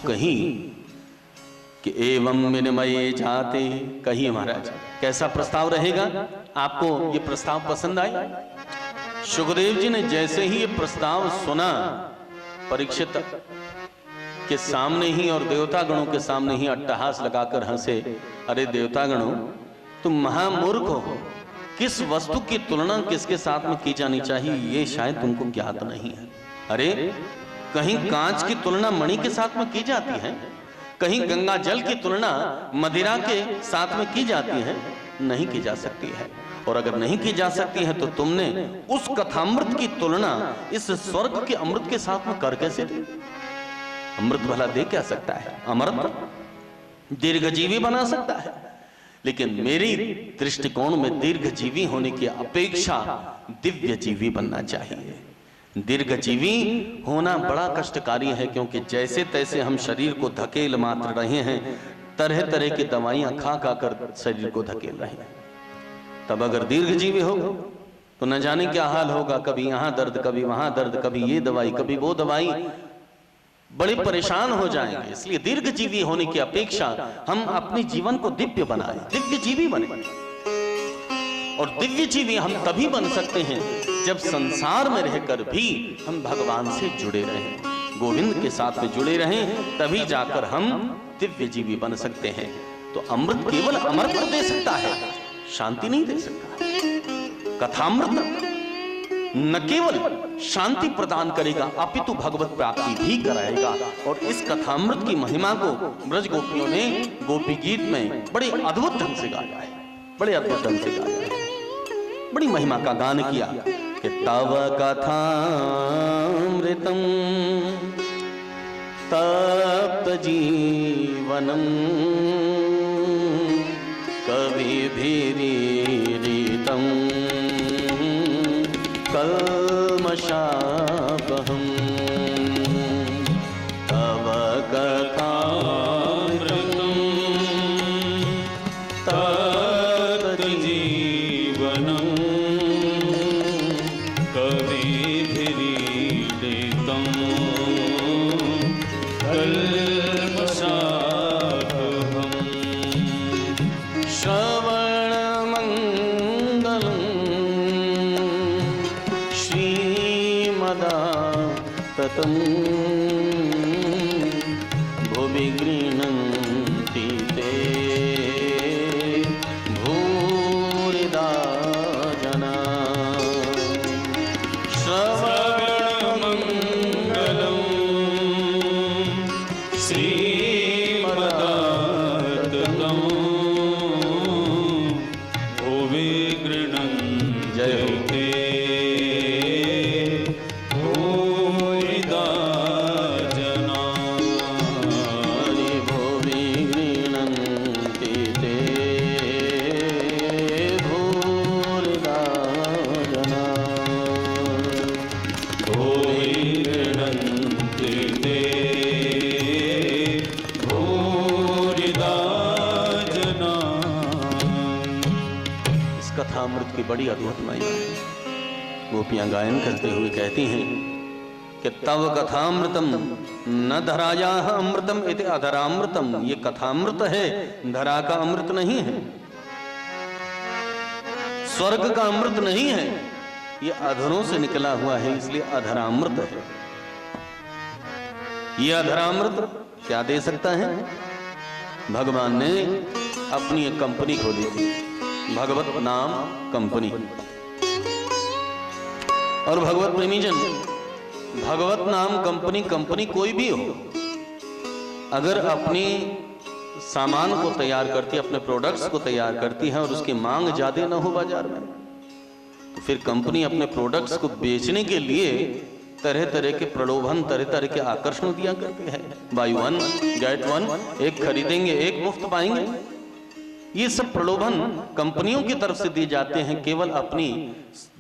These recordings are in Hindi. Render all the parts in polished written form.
कही कि एवं विनिमये जाते। कहिए महाराज, कैसा प्रस्ताव रहेगा? आपको ये प्रस्ताव पसंद आया? सुखदेव जी ने जैसे ही ये प्रस्ताव सुना, परीक्षित के सामने ही और देवतागणों के सामने ही अट्टहास लगाकर हंसे। अरे देवतागणों, तुम महामूर्ख हो। किस वस्तु की तुलना किसके साथ में की जानी चाहिए ये शायद तुमको ज्ञात नहीं है। अरे कहीं कांच की तुलना मणि के साथ में की जाती है, कहीं गंगा जल की तुलना मदिरा के साथ में की जाती है? नहीं की जा सकती है। और अगर नहीं की जा सकती है तो तुमने उस कथामृत की तुलना इस स्वर्ग के अमृत के साथ में कर कैसे दी? अमृत भला दे क्या सकता है? अमृत दीर्घजीवी बना सकता है, लेकिन मेरी दृष्टिकोण में दीर्घजीवी होने की अपेक्षा दिव्यजीवी बनना चाहिए। दीर्घजीवी होना बड़ा कष्टकारी है, क्योंकि जैसे तैसे हम शरीर को धकेल मात्र रहे हैं, तरह तरह की दवाइयां खा खा कर शरीर को धकेल रहे हैं। तब अगर दीर्घजीवी हो तो न जाने क्या हाल होगा, कभी यहां दर्द, कभी वहां दर्द, कभी ये दवाई, कभी वो दवाई, बड़े परेशान हो जाएंगे। इसलिए दीर्घजीवी होने की अपेक्षा हम अपने जीवन को दिव्य बनाएं, दिव्यजीवी बने। और दिव्यजीवी हम तभी बन सकते हैं जब संसार में रहकर भी हम भगवान से जुड़े रहें, गोविंद के साथ में जुड़े रहें, तभी जाकर हम दिव्यजीवी बन सकते हैं। तो अमृत केवल अमृत दे सकता है, शांति नहीं दे सकता। कथामृत न केवल शांति प्रदान करेगा अपितु भगवत प्राप्ति भी कराएगा। और इस कथामृत की महिमा को ब्रज गोपियों ने गोपी गीत में बड़े अद्भुत ढंग से गाया है, बड़े अद्भुत ढंग से गाया है, बड़ी महिमा का गान किया कि तव कथामृतम तप्त जीवनम कविभिरीडितम कल्मषापहम् तव कथामृतम् तप्त जीवनम् कविभिरीडितम् कल्मषापहम् श्रवणमङ्गलम् ततम् भुवि गृह्णन्ति ते भूरिदा जना। श्रवणमङ्गलम् श्रीमदाततम् भुवि गृह्णन्ति कथामृत की बड़ी अद्भुत महिमा है। गोपियां गायन करते हुए कहती हैं कि तव कथामृतम न धरायाः अमृतम इति अधरामृतम। ये कथामृत है, धरा का अमृत नहीं है, स्वर्ग का अमृत नहीं है, ये अधरों से निकला हुआ है, इसलिए अधरामृत है। ये अधरामृत क्या दे सकता है? भगवान ने अपनी एक कंपनी खोली थी, भगवत नाम कंपनी। और भगवत प्रेमी जन, भगवत नाम कंपनी कोई भी हो, अगर अपनी सामान को तैयार करती है, अपने प्रोडक्ट्स को तैयार करती है और उसकी मांग ज्यादा ना हो बाजार में, तो फिर कंपनी अपने प्रोडक्ट्स को बेचने के लिए तरह तरह के प्रलोभन, तरह तरह के आकर्षण दिया करते हैं। बाय वन गेट वन, एक खरीदेंगे एक मुफ्त पाएंगे। ये सब प्रलोभन कंपनियों की तरफ से दिए जाते हैं केवल अपनी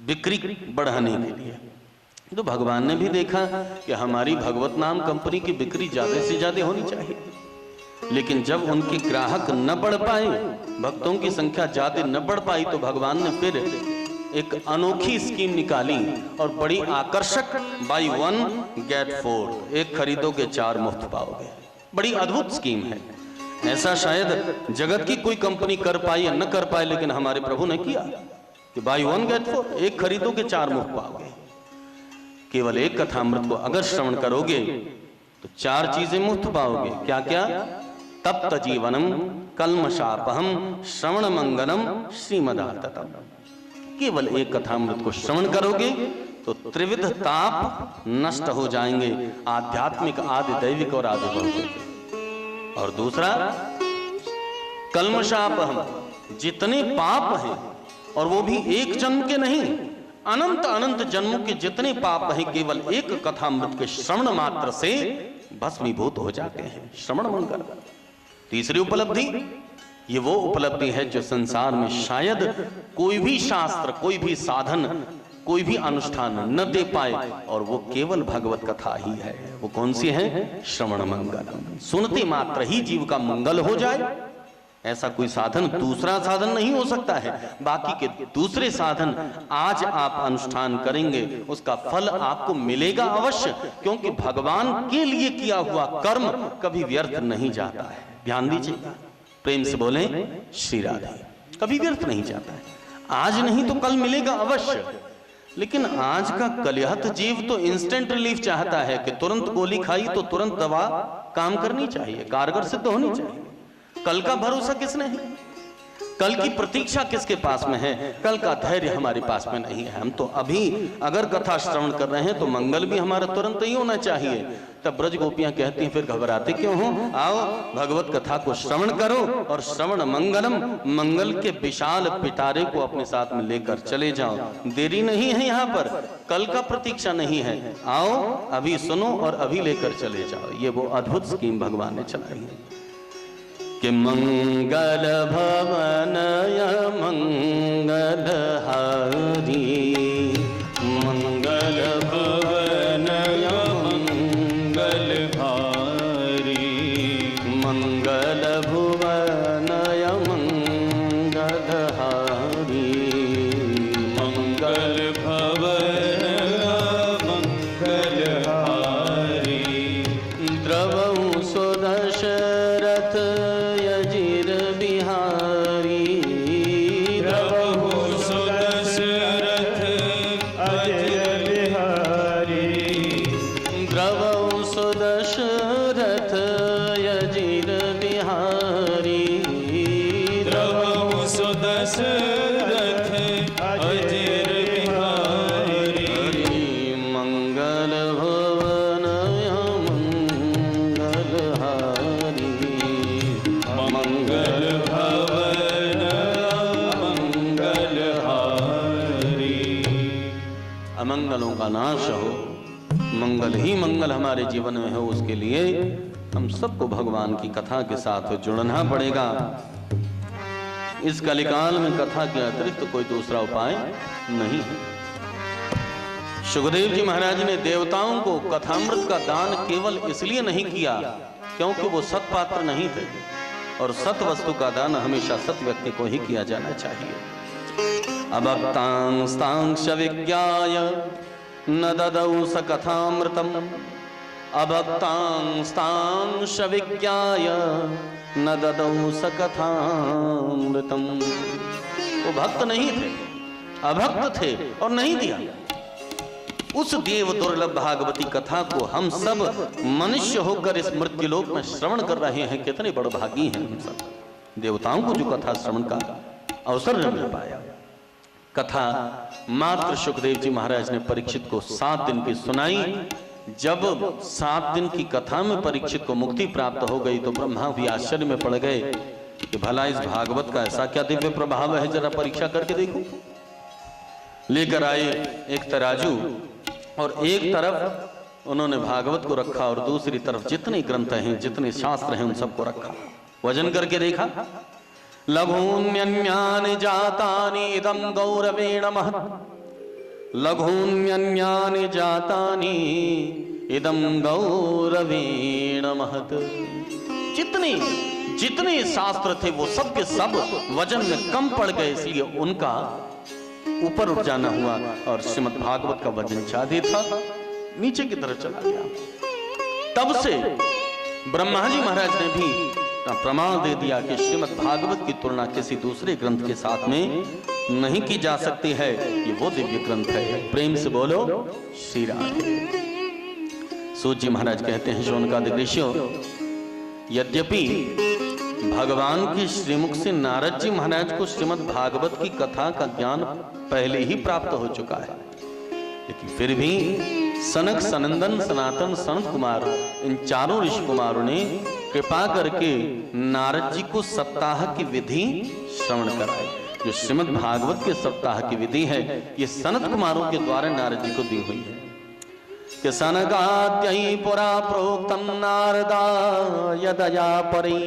बिक्री बढ़ाने के लिए। तो भगवान ने भी देखा कि हमारी भगवत नाम कंपनी की बिक्री ज्यादा से ज्यादा होनी चाहिए, लेकिन जब उनके ग्राहक न बढ़ पाए, भक्तों की संख्या ज्यादा न बढ़ पाई, तो भगवान ने फिर एक अनोखी स्कीम निकाली और बड़ी आकर्षक बाय वन गेट फोर, एक खरीदोगे चार मुफ्त पाओगे। बड़ी अद्भुत स्कीम है। ऐसा शायद जगत की कोई कंपनी कर पाई या न कर पाए, लेकिन हमारे प्रभु ने किया कि बाय 1 गेट 4, एक खरीदोगे 4 मुफ्त पाओगे। केवल एक कथामृत को अगर श्रवण करोगे तो 4 चीजें मुफ्त पाओगे। क्या क्या? तप्त जीवनम कल्मषापहम श्रवण मंगलम श्रीमदाततम। केवल एक कथामृत को श्रवण करोगे तो त्रिविध ताप नष्ट हो जाएंगे, आध्यात्मिक, आदि दैविक और आदि भौतिक। और दूसरा, कल्मषापहम, जितने पाप हैं, और वो भी एक जन्म के नहीं, अनंत अनंत जन्मों के जितने पाप हैं, केवल एक कथामृत के श्रवण मात्र से भस्मीभूत हो जाते हैं। श्रवण मंगल। तीसरी उपलब्धि, ये वो उपलब्धि है जो संसार में शायद कोई भी शास्त्र, कोई भी साधन, कोई भी अनुष्ठान न दे पाए, और वो केवल भगवत कथा ही है। वो कौन सी है? श्रवण मंगल। सुनते मात्र ही जीव का मंगल हो जाए, ऐसा कोई साधन, दूसरा साधन नहीं हो सकता है। बाकी के दूसरे साधन आज आप अनुष्ठान करेंगे, उसका फल आपको मिलेगा अवश्य, क्योंकि भगवान के लिए किया हुआ कर्म कभी व्यर्थ नहीं जाता है। ध्यान दीजिएगा, प्रेम से बोले श्री राधे। कभी व्यर्थ नहीं जाता है। आज नहीं तो कल मिलेगा अवश्य, लेकिन आज का कलिहत जीव तो इंस्टेंट रिलीफ चाहता है कि तुरंत गोली खाई तो तुरंत दवा काम करनी चाहिए, कारगर सिद्ध होनी चाहिए। कल का भरोसा किसने है? कल की प्रतीक्षा किसके पास में है? कल का धैर्य हमारे पास में नहीं है। हम तो अभी अगर कथा श्रवण कर रहे हैं तो मंगल भी हमारा तुरंत ही होना चाहिए। तब ब्रज गोपियां कहती हैं, फिर घबराते क्यों हो? आओ भगवत कथा को श्रवण करो और श्रवण मंगलम, मंगल के विशाल पिटारे को अपने साथ में लेकर चले जाओ। देरी नहीं है यहाँ पर, कल का प्रतीक्षा नहीं है। आओ अभी सुनो और अभी लेकर चले जाओ। ये वो अद्भुत स्कीम भगवान ने चलाई है कि मंगल भवनय मंगल हारी, मंगल भवनय मंगल हारी, मंगल भुवनय मंगल हारी, मंगल भवनय मंगल हारी। द्रवं सुदशरथ अमंगलों का नाश हो, मंगल ही मंगल हमारे जीवन में हो, उसके लिए हम सबको भगवान की कथा के साथ जुड़ना पड़ेगा। इस कलिकाल में कथा के अतिरिक्त कोई दूसरा उपाय नहीं है। सुखदेव जी महाराज ने देवताओं को कथामृत का दान केवल इसलिए नहीं किया क्योंकि वो सत्पात्र नहीं थे, और सत वस्तु का दान हमेशा सत व्यक्ति को ही किया जाना चाहिए। अभक्तांस्तांश विज्ञाय न ददौ स कथामृतम, अभक्तांस्तांश विज्ञाय न ददौ स कथामृतम। वो भक्त नहीं थे, अभक्त थे और नहीं दिया। उस देव दुर्लभ भागवती कथा को हम सब मनुष्य होकर इस मृत्युलोक में श्रवण कर रहे हैं। कितने बड़ भागी हैं हम सब। देवताओं को जो कथा श्रवण का अवसर न मिल पाया। कथा मात्र सुखदेव जी महाराज ने परीक्षित को 7 दिन की सुनाई। जब 7 दिन की कथा में परीक्षित को मुक्ति प्राप्त हो गई तो ब्रह्मा भी आश्चर्य में पड़ गए कि भला इस भागवत का ऐसा क्या दिव्य प्रभाव है, जरा परीक्षा करके देखो। लेकर आए एक तराजू और एक तरफ उन्होंने भागवत को रखा और दूसरी तरफ जितने ग्रंथ हैं, जितने शास्त्र हैं, उन सबको रखा। वजन करके देखा, लघून्यन्यानि जातानि इदं गौरवेण महत्, लघून्यन्यानि जातानि इदं गौरवेण महत्। जितने जितने शास्त्र थे वो सब के सब वजन में कम पड़ गए, इसलिए उनका ऊपर उठ जाना हुआ और श्रीमद् भागवत का वजन ज्यादा था, नीचे की तरफ चला गया। तब से ब्रह्मा जी महाराज ने भी प्रमाण दे दिया कि श्रीमद् भागवत की तुलना किसी दूसरे ग्रंथ के साथ में नहीं की जा सकती है। ये वो दिव्य ग्रंथ है। प्रेम से बोलो श्री राधे। सूत जी महाराज कहते हैं शौनकादिक ऋषियों, यद्यपि भगवान के श्रीमुख से नारद जी महाराज को श्रीमद् भागवत की कथा का ज्ञान पहले ही प्राप्त हो चुका है, लेकिन फिर भी सनक, सनंदन, सनातन, सनत कुमार, इन चारों ऋषि कुमारों ने कृपा करके नारद जी को सप्ताह की विधि श्रवण कराई। जो श्रीमद् भागवत के सप्ताह की विधि है, ये सनत कुमारों के द्वारा नारद जी को दी हुई है। कि सनकाद्यै पुरा प्रोक्तम नारदाय दया परै,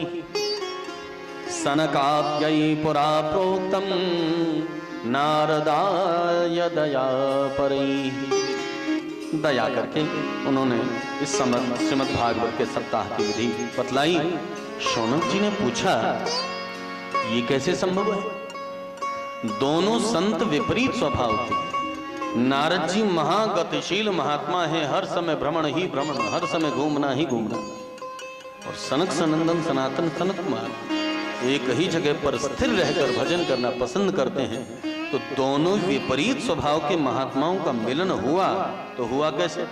सनकाद्यै पुरा प्रोक्तम नारदाय दया परै। दया करके उन्होंने इस श्रीमद् भागवत के सप्ताह की विधि बतलाई। शौनक जी ने पूछा, ये कैसे संभव है? दोनों संत विपरीत स्वभाव के। नारद जी महागतिशील महात्मा है, हर समय भ्रमण ही भ्रमण, हर समय घूमना ही घूमना। और सनक, सनंदन, सनातन, सनत कुमार एक ही जगह पर स्थिर रहकर भजन करना पसंद करते हैं। तो दोनों विपरीत स्वभाव के महात्माओं का मिलन हुआ तो हुआ कैसे?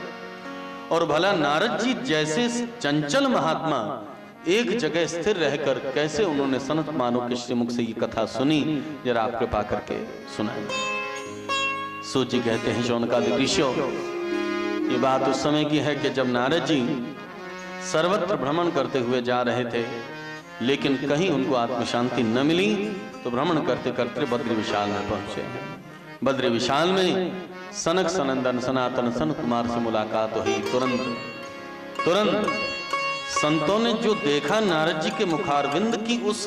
और भला नारद जी जैसे चंचल महात्मा एक जगह स्थिर रहकर कैसे उन्होंने सनत कुमारों के श्रीमुख से ये कथा सुनी? जरा आप कृपा करके सुनाएं। सूत जी कहते हैं शौनकादिक ऋषियों, ये बात उस समय की है कि जब नारद जी सर्वत्र भ्रमण करते हुए जा रहे थे, लेकिन कहीं उनको आत्म शांति न मिली, तो भ्रमण करते करते बद्री विशाल में पहुंचे। बद्री विशाल में सनक, सनंदन, सनातन, सनत कुमार से मुलाकात हुई। तुरंत संतों ने जो देखा नारद जी के मुखारविंद की उस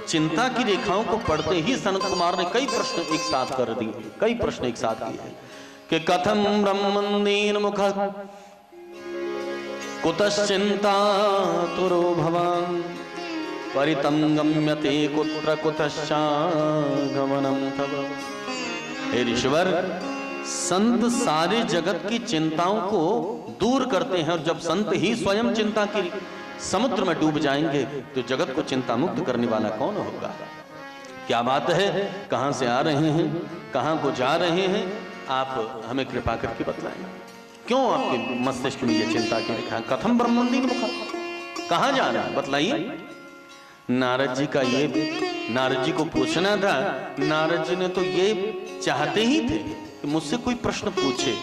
चिंता की रेखाओं को पढ़ते ही सनत कुमार ने कई प्रश्न एक साथ कर दिए, कई प्रश्न एक साथ किए कि कथम ब्रह्मंदीन मुख कुतश्चिंता तुरो भवान परितं गम्यते कुत्र कुतश्चागमनं तव। हे ऋषिवर, संत सारे जगत की चिंताओं को दूर करते हैं, और जब संत ही स्वयं चिंता की समुद्र में डूब जाएंगे तो जगत को चिंता मुक्त करने वाला कौन होगा? क्या बात है? कहां से आ रहे हैं, कहां को जा रहे हैं? आप हमें कृपा करके बतलाएं। क्यों आपके मस्तिष्क में यह चिंता की रेखा? कथम ब्रह्मंदीन मुख, कहां जा रहा है बताइए। नारद जी को पूछना था। नारद जी ने तो ये चाहते ही थे कि मुझसे कोई प्रश्न पूछे।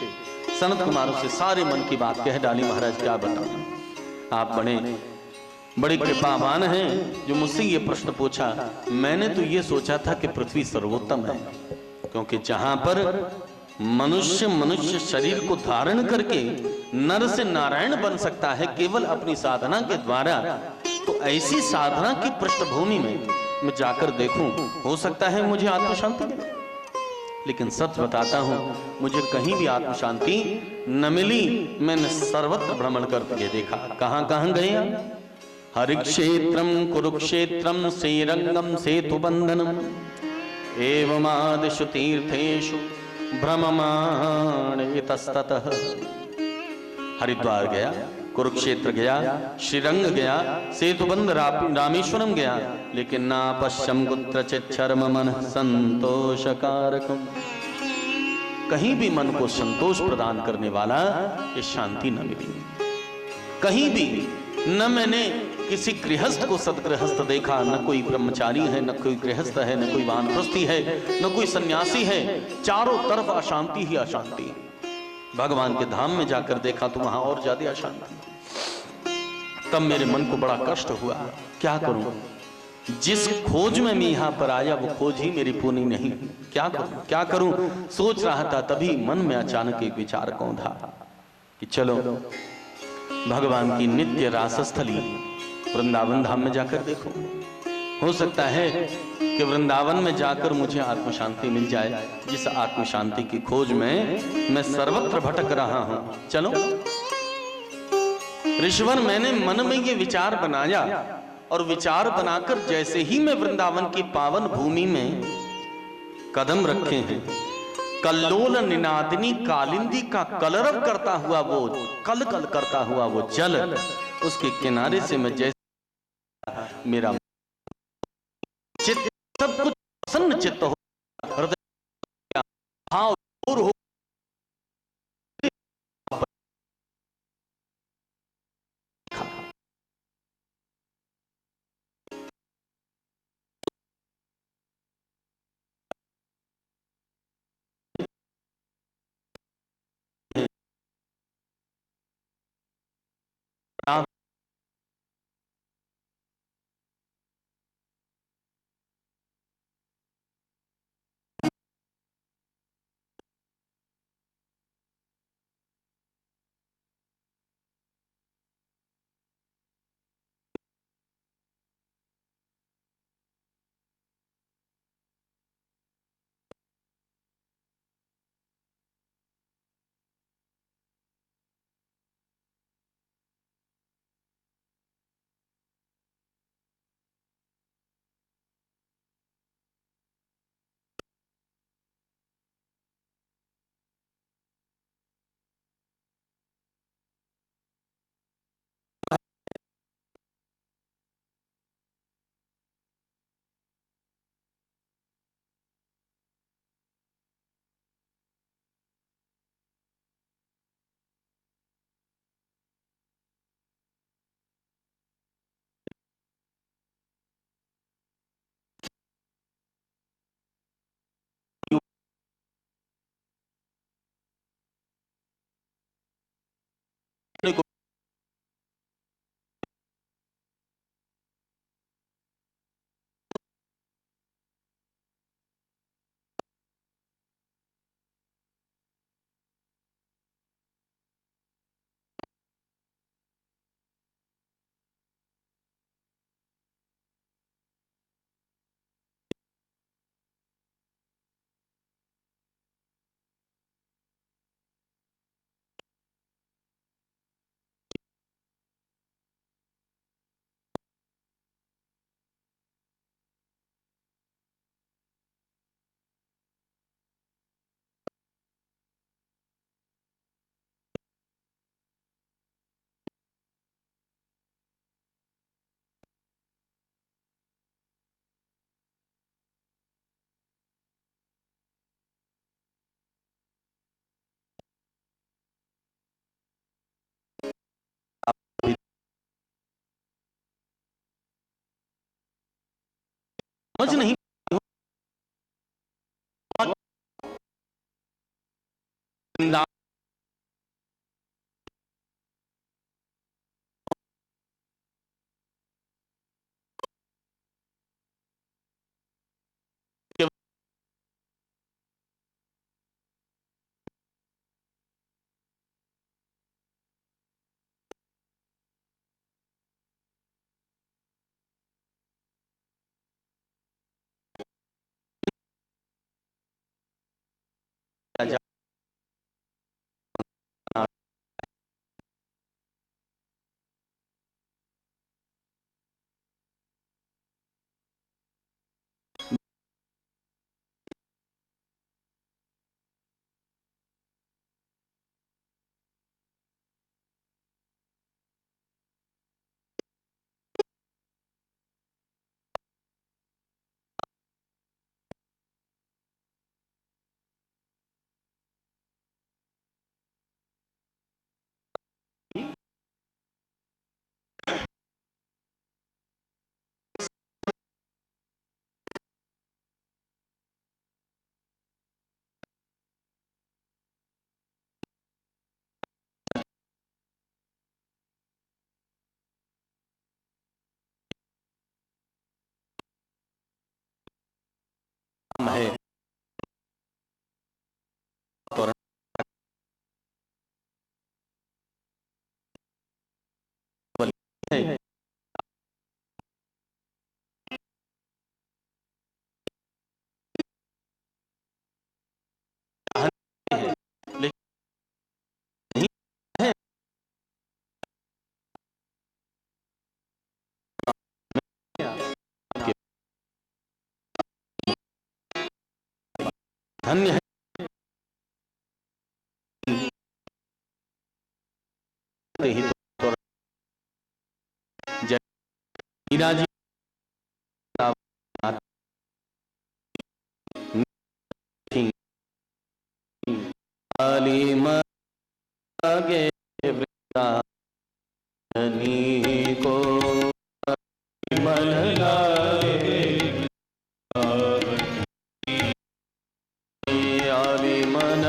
सनत कुमारों से सारे मन की बात कह डाली। महाराज क्या बताऊं, आप बड़े कृपावान हैं जो मुझसे ये प्रश्न पूछा। मैंने तो ये सोचा था कि पृथ्वी सर्वोत्तम है, क्योंकि जहां पर मनुष्य शरीर को धारण करके नर से नारायण बन सकता है केवल अपनी साधना के द्वारा, तो ऐसी साधना की पृष्ठभूमि में मैं जाकर देखूं, हो सकता है मुझे आत्म शांति मिले। लेकिन सच बताता हूं, मुझे कहीं भी आत्म शांति न मिली। मैंने सर्वत्र भ्रमण करके देखा। कहां कहां गए? हरिक्षेत्रम कुरुक्षेत्रम श्रीरंगम सेतुबंधनम एवमादिषु तीर्थेषु भ्रममाण इतस्ततः। हरिद्वार गया, कुरुक्षेत्र गया, श्रीरंग गया, सेतुबंध रामेश्वरम गया, लेकिन ना पश्यम कुत्रचित् शर्म मन संतोषकारकम। कहीं भी मन को संतोष प्रदान करने वाला ये शांति न मिली। कहीं भी न मैंने किसी गृहस्थ को सदगृहस्थ देखा, न कोई ब्रह्मचारी है, न कोई गृहस्थ है, न कोई वानप्रस्थी है, न कोई सन्यासी है। चारों तरफ अशांति ही अशांति। भगवान के धाम में जाकर देखा तो वहां और ज्यादा अशांति। तब मेरे मन को बड़ा कष्ट हुआ। क्या करूं? जिस खोज में मैं यहां पर आया वो खोज ही मेरी पूरी नहीं। क्या करूं सोच रहा था, तभी मन में अचानक एक विचार कौंधा कि चलो भगवान की नित्य रासस्थली वृंदावन धाम में जाकर देखो। हो सकता है कि वृंदावन में जाकर मुझे आत्म शांति मिल जाए, जिस आत्म शांति की खोज में मैं सर्वत्र भटक रहा हूं। चलो ऋषिवर, मैंने मन में ये विचार बनाया, और विचार बनाकर जैसे ही मैं वृंदावन की पावन भूमि में कदम रखे हैं, कल्लोल निनादिनी कालिंदी का कलरव करता हुआ वो कल करता हुआ वो जल उसके किनारे से मैं जैसे मेरा चित्त सब कुछ प्रसन्न चित्त हो, हृदय भाव दूर हो, समझ नहीं है तो है लेकिन नहीं है आपके धन्य है ही तो मीरा जी आगे वृंदावनी को मन लागे आली मन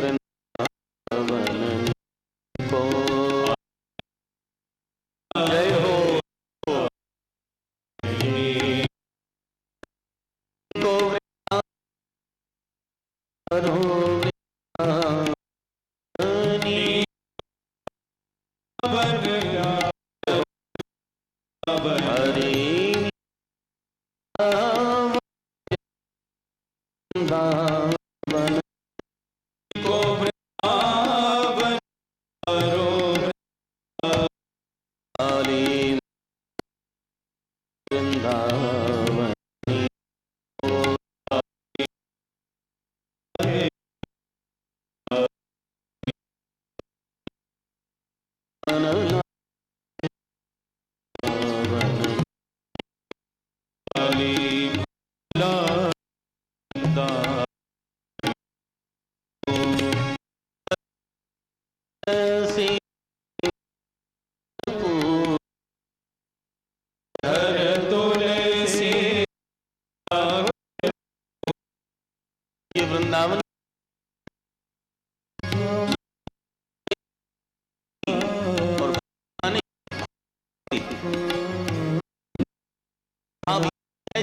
वृंदावन को जय हो को वृंदावन और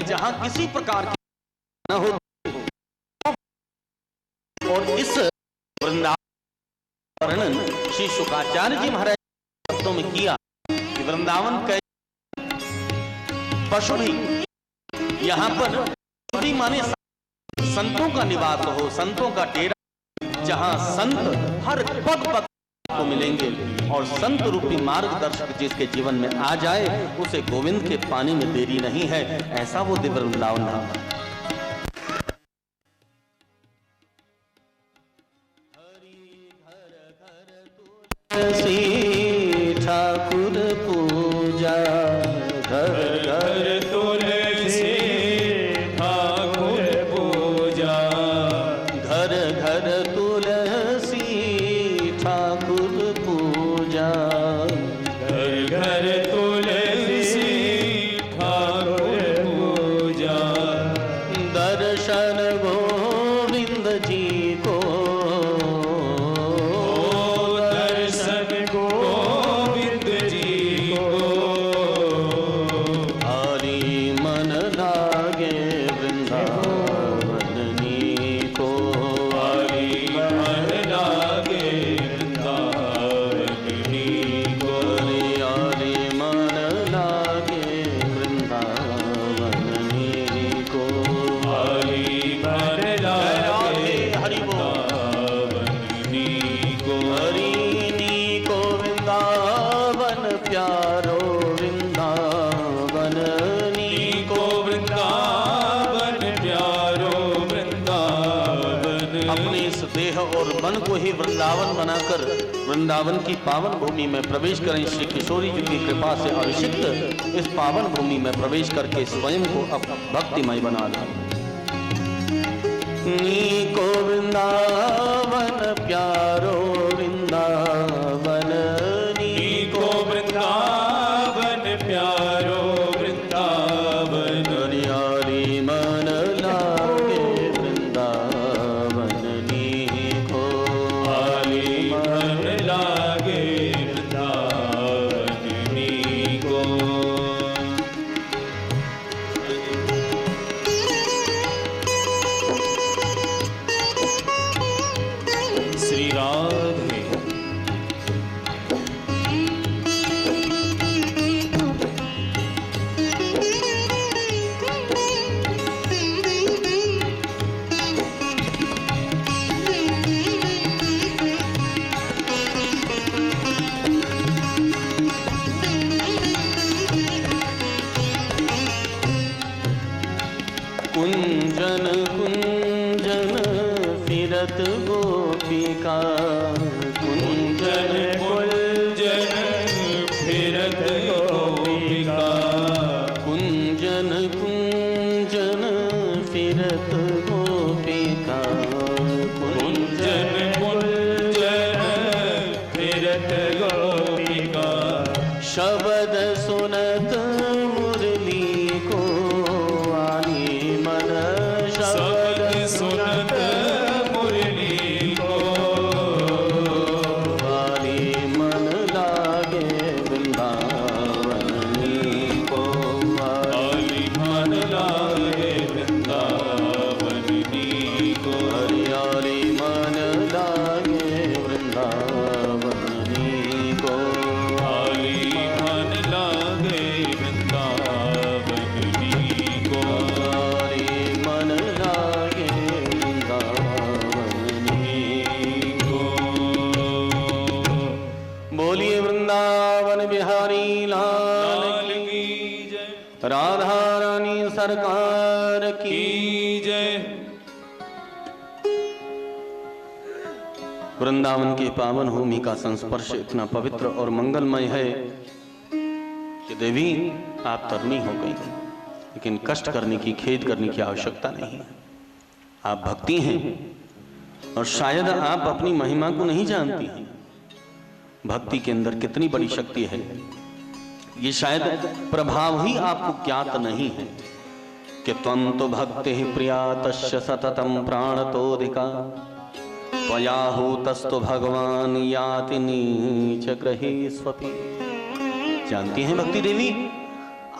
जहां किसी प्रकार की न हो, और इस वृंदावन वर्णन श्री शुकाचार्य जी महाराज शब्दों में किया कि वृंदावन के पशु भी यहां पर भी माने संतों का निवास हो, संतों का डेरा, जहां संत हर पग पग को मिलेंगे और संत रूपी मार्गदर्शक जिसके जीवन में आ जाए उसे गोविंद के पानी में देरी नहीं है। ऐसा वो दिव्य वृंदावन धाम है। ठाकुर पूजा घर घर तुलसी ठाकुर पूजा घर घर तुलसी ठाकुर पूजा घर घर तुलसी ठाकुर पूजा दर्शन गोविंद जी को और मन को ही वृंदावन बनाकर वृंदावन की पावन भूमि में प्रवेश करें। श्री किशोरी जी की कृपा से अभिषिक्त इस पावन भूमि में प्रवेश करके स्वयं को अब भक्तिमय बना लें। नीको वृंदावन प्यारो वृंदावन, नीको वृंदावन प्यारो वृंदावन, हरियाली मन लागे वृंदावन, नीको आली मन लागे वृंदावन, नीको। श्री राधे कुंजन कुंजन फिरत गोपिका, कुंजन कुंजन फिरत गोपिका, सुनत मुरली को आली मन शब्द सुनत मुरली को आली मन लागे वृंदावन को आली मन लागे वृंदावन को हरियाली मन लागे वृंदावन को आली मन लागे वृंदावन को हरि मन लागे वृंदावन को बोलिए वृंदावन बिहारी लाल लाल की जय राधा रानी सरकार की की जय। वृंदावन की पावन भूमि का संस्पर्श इतना पवित्र और मंगलमय है कि देवी आप तरनी हो गई, लेकिन कष्ट करने की, खेद करने की आवश्यकता नहीं है। आप भक्ति हैं और शायद आप अपनी महिमा को नहीं जानती हैं। भक्ति के अंदर कितनी बड़ी शक्ति है, ये शायद प्रभाव ही आपको ज्ञात नहीं है कि त्वं तो भक्ति प्रिया तस्य सततम प्राणतोधिका त्वया हूतस्तु भगवान याति नीच ग्रहे स्वपि। जानती हैं भक्ति देवी,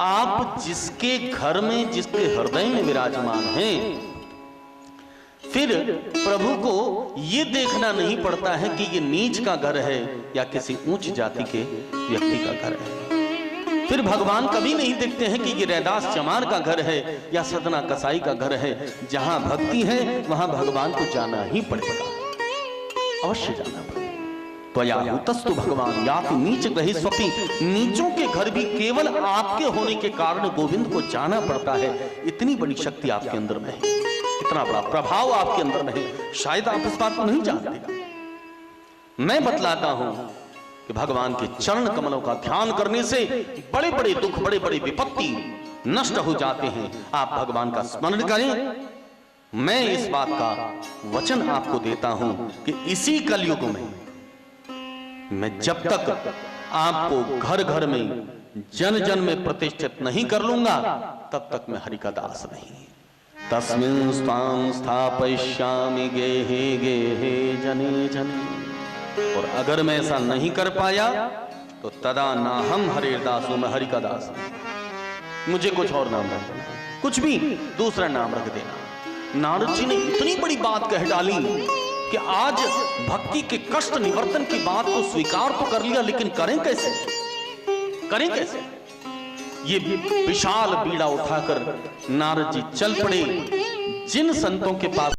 आप जिसके घर में, जिसके हृदय में विराजमान हैं, फिर प्रभु को ये देखना नहीं पड़ता है कि ये नीच का घर है या किसी ऊंच जाति के व्यक्ति का घर है। फिर भगवान कभी नहीं देखते हैं कि ये रैदास चमार का घर है या सतना कसाई का घर है। जहां भक्ति है वहां भगवान को जाना ही पड़ेगा, अवश्य जाना पड़ेगा। त्वया हूतस्तु भगवान याति नीच ग्रहे स्वपि। नीचों के घर भी केवल आपके होने के कारण गोविंद को जाना पड़ता है। इतनी बड़ी शक्ति आपके अंदर में है, इतना बड़ा प्रभाव आपके अंदर में है। शायद आप इस बात को नहीं जानते। मैं बतलाता हूं कि भगवान के चरण कमलों का ध्यान करने से बड़े बड़े दुख, बड़े बड़े विपत्ति नष्ट हो जाते हैं। आप भगवान का स्मरण करें। मैं इस बात का वचन आपको देता हूं कि इसी कलयुग में मैं जब तक आपको घर घर में, जन जन में प्रतिष्ठित नहीं कर लूंगा, तब तक मैं हरि का दास नहीं। तस्मिन् स्वां स्थापयिष्यामि गेहे गेहे जने जने। और अगर मैं ऐसा नहीं कर पाया तो तदा ना हम हरे दासों में हरि का दास नहीं। मुझे कुछ और नाम रख देना, कुछ भी दूसरा नाम रख देना। नारद जी ने इतनी बड़ी बात कह डाली कि आज भक्ति के कष्ट निवर्तन की बात को स्वीकार तो कर लिया, लेकिन करें कैसे, करें कैसे। ये विशाल बीड़ा उठाकर नारद जी चल पड़े जिन संतों के पास